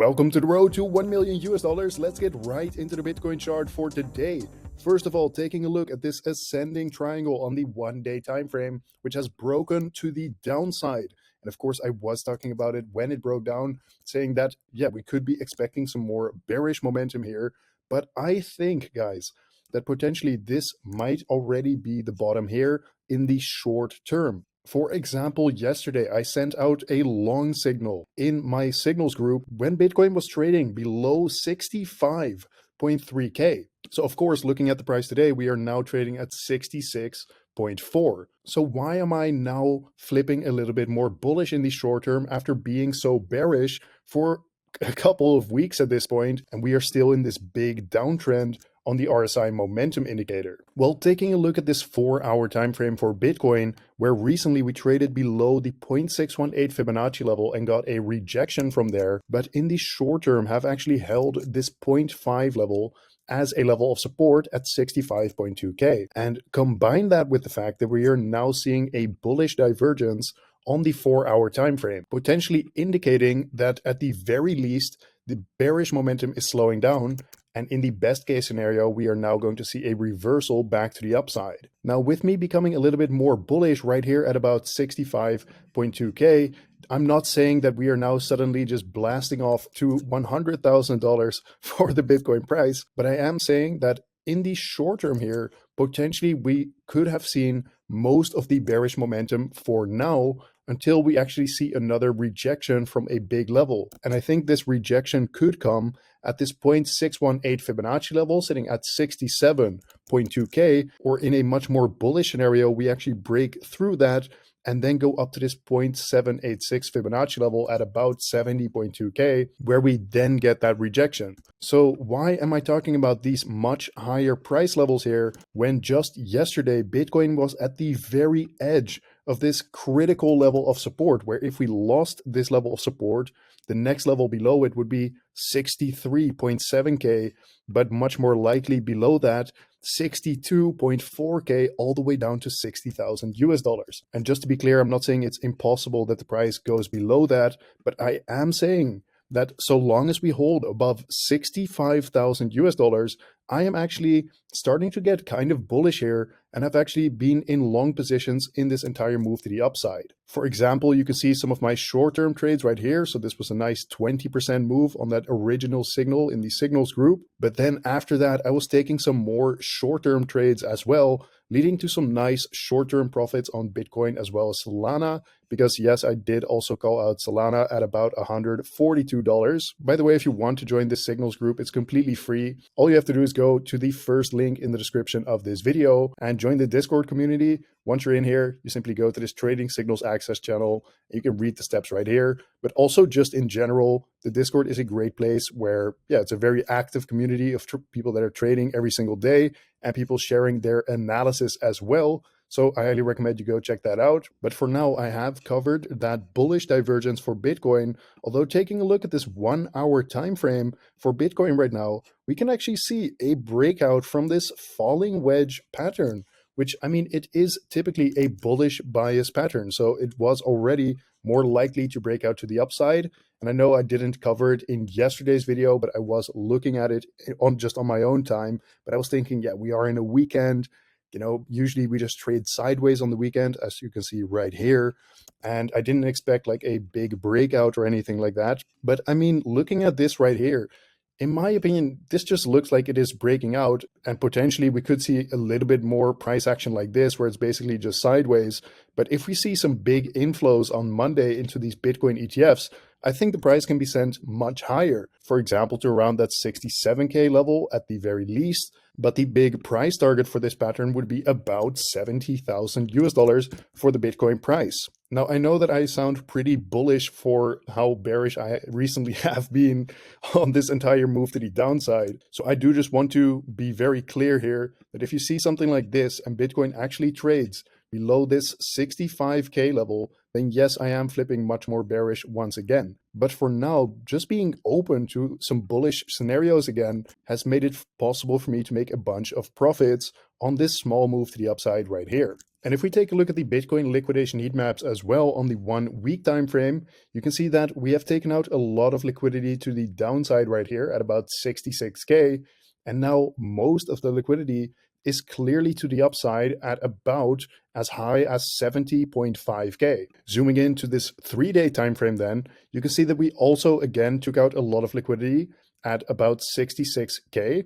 Welcome to the road to 1 million US dollars. Let's get right into the Bitcoin chart for today. First of all, taking a look at this ascending triangle on the 1-day time frame, which has broken to the downside. And of course, I was talking about it when it broke down, saying that, yeah, we could be expecting some more bearish momentum here. But I think, guys, that potentially this might already be the bottom here in the short term. For example, yesterday I sent out a long signal in my signals group when Bitcoin was trading below 65.3K. So of course, looking at the price today, we are now trading at 66.4. So why am I now flipping a little bit more bullish in the short term after being so bearish for a couple of weeks at this point, and we are still in this big downtrend on the RSI momentum indicator? Well, taking a look at this 4-hour time frame for Bitcoin, where recently we traded below the 0.618 Fibonacci level and got a rejection from there, but in the short term have actually held this 0.5 level as a level of support at 65.2K. And combine that with the fact that we are now seeing a bullish divergence on the 4-hour time frame, potentially indicating that at the very least, the bearish momentum is slowing down. And in the best case scenario, we are now going to see a reversal back to the upside. Now, with me becoming a little bit more bullish right here at about 65.2K, I'm not saying that we are now suddenly just blasting off to $100,000 for the Bitcoin price, but I am saying that in the short term here, potentially we could have seen most of the bearish momentum for now until we actually see another rejection from a big level. And I think this rejection could come at this 0.618 Fibonacci level sitting at 67.2K, or in a much more bullish scenario, we actually break through that and then go up to this 0.786 Fibonacci level at about 70.2K, where we then get that rejection. So why am I talking about these much higher price levels here when just yesterday Bitcoin was at the very edge of this critical level of support, where if we lost this level of support, the next level below it would be 63.7K, but much more likely below that, 62.4K, all the way down to 60,000 US dollars. And just to be clear, I'm not saying it's impossible that the price goes below that, but I am saying that so long as we hold above 65,000 US dollars, I am actually starting to get kind of bullish here and have actually been in long positions in this entire move to the upside. For example, you can see some of my short-term trades right here. So this was a nice 20% move on that original signal in the signals group. But then after that, I was taking some more short-term trades as well, leading to some nice short-term profits on Bitcoin as well as Solana, because yes, I did also call out Solana at about $142. By the way, if you want to join this signals group, it's completely free. All you have to do is go to the first link in the description of this video and join the Discord community. Once you're in here, you simply go to this Trading Signals Access channel. You can read the steps right here. But also just in general, the Discord is a great place where, yeah, it's a very active community of people that are trading every single day and people sharing their analysis as well. So I highly recommend you go check that out. But for now, I have covered that bullish divergence for Bitcoin. Although taking a look at this 1-hour time frame for Bitcoin right now, we can actually see a breakout from this falling wedge pattern, which, I mean, it is typically a bullish bias pattern. So it was already more likely to break out to the upside. And I know I didn't cover it in yesterday's video, but I was looking at it on my own time. But I was thinking, yeah, we are in a weekend. You know, usually we just trade sideways on the weekend, as you can see right here. And I didn't expect like a big breakout or anything like that. But I mean, looking at this right here, in my opinion, this just looks like it is breaking out, and potentially we could see a little bit more price action like this, where it's basically just sideways. But if we see some big inflows on Monday into these Bitcoin ETFs, I think the price can be sent much higher, for example, to around that 67K level at the very least. But the big price target for this pattern would be about 70,000 US dollars for the Bitcoin price. Now, I know that I sound pretty bullish for how bearish I recently have been on this entire move to the downside. So I do just want to be very clear here that if you see something like this and Bitcoin actually trades below this 65K level, then yes, I am flipping much more bearish once again. But for now, just being open to some bullish scenarios again has made it possible for me to make a bunch of profits on this small move to the upside right here. And if we take a look at the Bitcoin liquidation heat maps as well on the 1 week time frame, you can see that we have taken out a lot of liquidity to the downside right here at about 66K. And now most of the liquidity is clearly to the upside at about as high as 70.5K. Zooming into this 3-day time frame then, you can see that we also again took out a lot of liquidity at about 66K.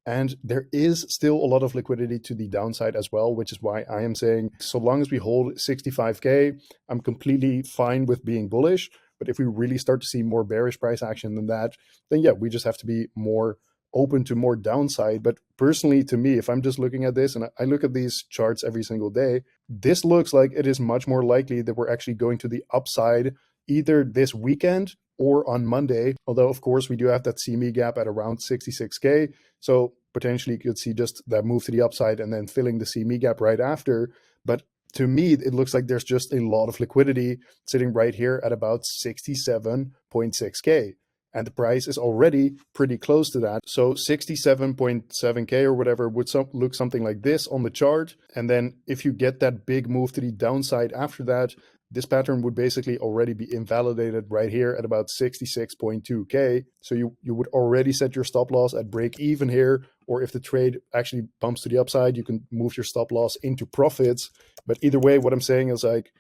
And there is still a lot of liquidity to the downside as well, which is why I am saying so long as we hold 65K, I'm completely fine with being bullish. But if we really start to see more bearish price action than that, then yeah, we just have to be more open to more downside. But personally, to me, if I'm just looking at this and I look at these charts every single day, this looks like it is much more likely that we're actually going to the upside either this weekend or on Monday. Although, of course, we do have that CME gap at around 66K. So potentially you could see just that move to the upside and then filling the CME gap right after. But to me, it looks like there's just a lot of liquidity sitting right here at about 67.6K. And the price is already pretty close to that. So 67.7K or whatever would look something like this on the chart. And then if you get that big move to the downside after that, this pattern would basically already be invalidated right here at about 66.2K. So you would already set your stop loss at break even here, or if the trade actually bumps to the upside, you can move your stop loss into profits. But either way, what I'm saying is like,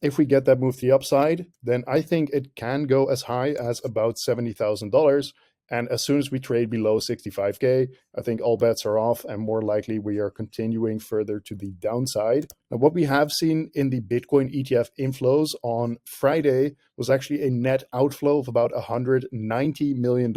if we get that move to the upside, then I think it can go as high as about $70,000. And as soon as we trade below 65K, I think all bets are off and more likely we are continuing further to the downside. Now, what we have seen in the Bitcoin ETF inflows on Friday was actually a net outflow of about $190 million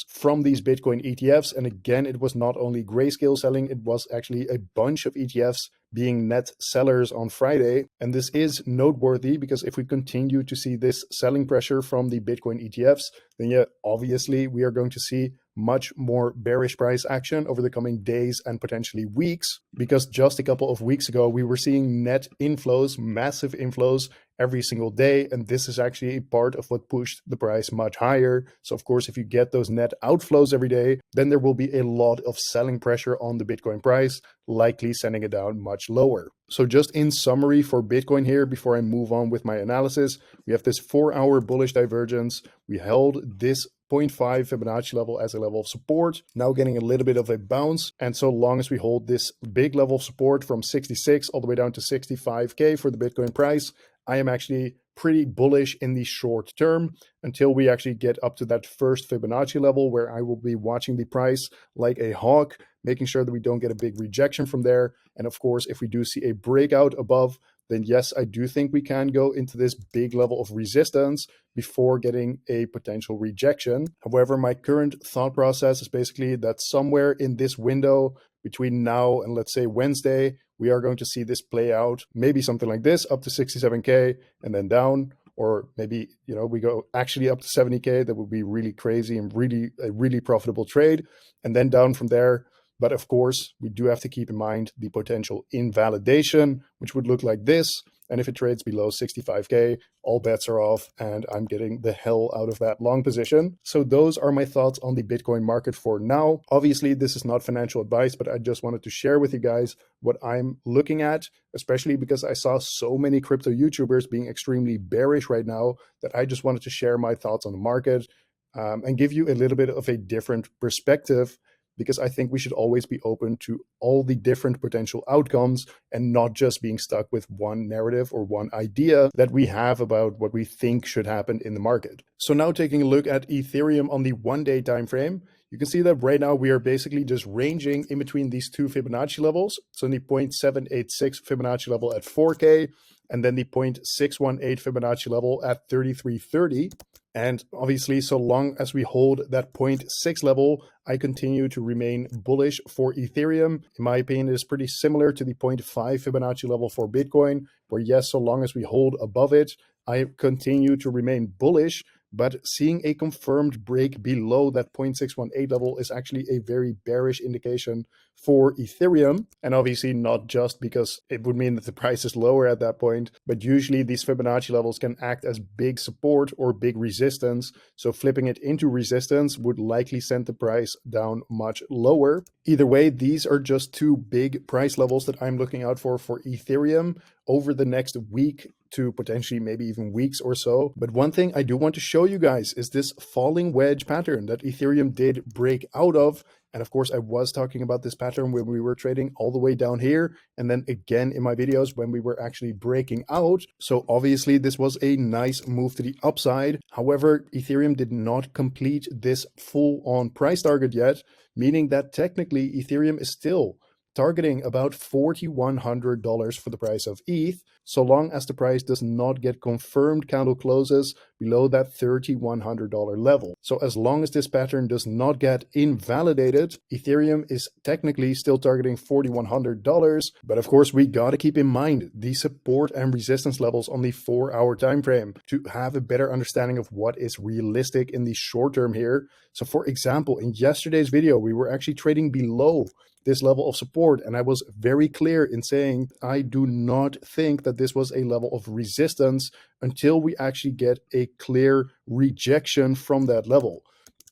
from these Bitcoin ETFs. And again, it was not only Grayscale selling, it was actually a bunch of ETFs being net sellers on Friday. And this is noteworthy because if we continue to see this selling pressure from the Bitcoin ETFs, then yeah, obviously we are going to see much more bearish price action over the coming days and potentially weeks, because just a couple of weeks ago, we were seeing net inflows, massive inflows every single day. And this is actually a part of what pushed the price much higher. So of course, if you get those net outflows every day, then there will be a lot of selling pressure on the Bitcoin price, likely sending it down much lower. So just in summary for Bitcoin here, before I move on with my analysis, we have this 4-hour bullish divergence. We held this 0.5 Fibonacci level as a level of support, now getting a little bit of a bounce. And so long as we hold this big level of support from 66 all the way down to 65K for the Bitcoin price, I am actually pretty bullish in the short term until we actually get up to that first Fibonacci level, where I will be watching the price like a hawk, making sure that we don't get a big rejection from there. And of course, if we do see a breakout above, then yes, I do think we can go into this big level of resistance before getting a potential rejection. However, my current thought process is basically that somewhere in this window between now and let's say Wednesday, we are going to see this play out, maybe something like this, up to 67K and then down, or maybe, you know, we go actually up to 70K. That would be really crazy and a really profitable trade, and then down from there. But of course, we do have to keep in mind the potential invalidation, which would look like this. And if it trades below 65K, all bets are off and I'm getting the hell out of that long position. So those are my thoughts on the Bitcoin market for now. Obviously, this is not financial advice, but I just wanted to share with you guys what I'm looking at, especially because I saw so many crypto YouTubers being extremely bearish right now that I just wanted to share my thoughts on the market and give you a little bit of a different perspective, because I think we should always be open to all the different potential outcomes and not just being stuck with one narrative or one idea that we have about what we think should happen in the market. So now taking a look at Ethereum on the 1-day time frame, you can see that right now we are basically just ranging in between these two Fibonacci levels. So the 0.786 Fibonacci level at 4K, and then the 0.618 Fibonacci level at 3330. And obviously, so long as we hold that 0.6 level, I continue to remain bullish for Ethereum. In my opinion, it is pretty similar to the 0.5 Fibonacci level for Bitcoin, where yes, so long as we hold above it, I continue to remain bullish. but seeing a confirmed break below that 0.618 level is actually a very bearish indication for Ethereum. And obviously not just because it would mean that the price is lower at that point, but usually these Fibonacci levels can act as big support or big resistance. So flipping it into resistance would likely send the price down much lower. Either way, these are just two big price levels that I'm looking out for Ethereum over the next week to potentially maybe even weeks or so. But one thing I do want to show you guys is this falling wedge pattern that Ethereum did break out of. And of course, I was talking about this pattern when we were trading all the way down here, and then again in my videos when we were actually breaking out. So obviously this was a nice move to the upside. However, Ethereum did not complete this full-on price target yet, meaning that technically Ethereum is still targeting about $4,100 for the price of ETH, so long as the price does not get confirmed candle closes below that $3,100 level. So as long as this pattern does not get invalidated, Ethereum is technically still targeting $4,100. But of course, we got to keep in mind the support and resistance levels on the 4-hour time frame to have a better understanding of what is realistic in the short term here. So for example, in yesterday's video, we were actually trading below this level of support, and I was very clear in saying I do not think that this was a level of resistance until we actually get a clear rejection from that level.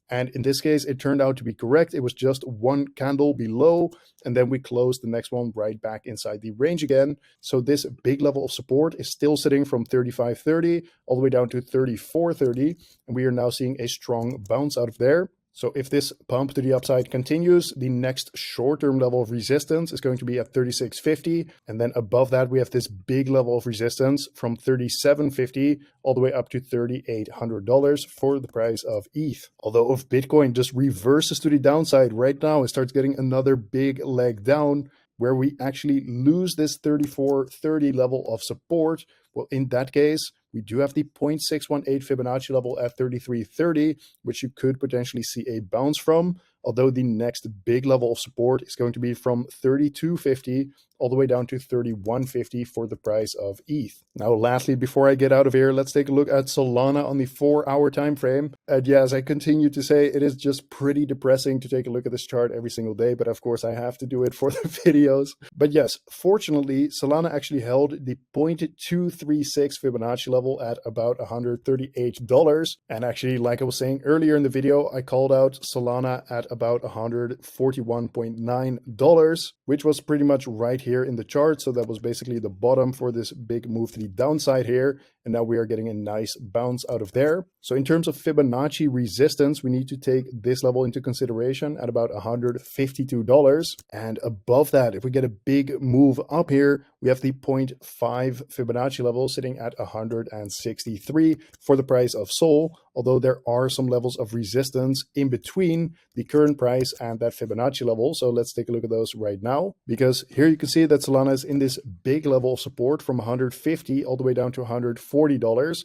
And in this case, it turned out to be correct. It was just one candle below, and then we closed the next one right back inside the range again. So this big level of support is still sitting from 35.30 all the way down to 34.30, and we are now seeing a strong bounce out of there. So if this pump to the upside continues, the next short-term level of resistance is going to be at 36.50. And then above that, we have this big level of resistance from 37.50 all the way up to $3,800 for the price of ETH. Although if Bitcoin just reverses to the downside right now and starts getting another big leg down, where we actually lose this 34.30 level of support, well, in that case, we do have the 0.618 Fibonacci level at 33.30, which you could potentially see a bounce from, although the next big level of support is going to be from 32.50 all the way down to 31.50 for the price of ETH. Now, lastly, before I get out of here, let's take a look at Solana on the 4-hour time frame. And yeah, as I continue to say, it is just pretty depressing to take a look at this chart every single day, but of course I have to do it for the videos. But yes, fortunately, Solana actually held the 0.236 Fibonacci level at about $138. And actually, like I was saying earlier in the video, I called out Solana at about $141.9, which was pretty much right here in the chart. So that was basically the bottom for this big move to the downside here. And now we are getting a nice bounce out of there. So in terms of Fibonacci resistance, we need to take this level into consideration at about $152. And above that, if we get a big move up here, we have the 0.5 Fibonacci level sitting at 163 for the price of Sol, although there are some levels of resistance in between the current price and that Fibonacci level. So let's take a look at those right now, because here you can see that Solana is in this big level of support from 150 all the way down to $140.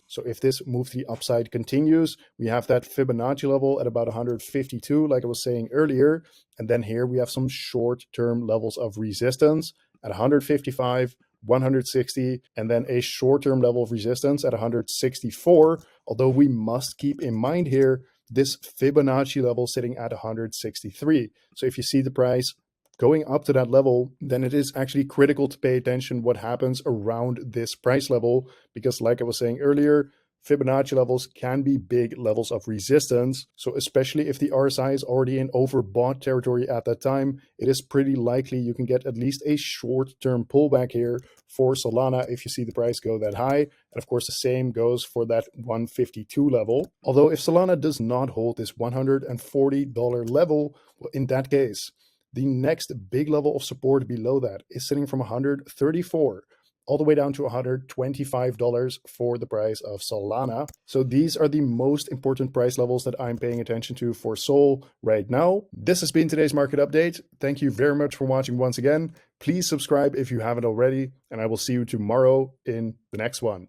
So if this move to the upside continues, we have that Fibonacci level at about 152, like I was saying earlier. And then here we have some short-term levels of resistance at 155, 160, and then a short-term level of resistance at 164. Although we must keep in mind here this Fibonacci level sitting at 163. So if you see the price going up to that level, then it is actually critical to pay attention what happens around this price level, because like I was saying earlier, Fibonacci levels can be big levels of resistance. So especially if the RSI is already in overbought territory at that time, it is pretty likely you can get at least a short-term pullback here for Solana if you see the price go that high. And of course, the same goes for that 152 level. Although if Solana does not hold this $140 level, well, in that case, the next big level of support below that is sitting from 134 all the way down to $125 for the price of Solana. So these are the most important price levels that I'm paying attention to for Sol right now. This has been today's market update. Thank you very much for watching once again. Please subscribe if you haven't already, and I will see you tomorrow in the next one.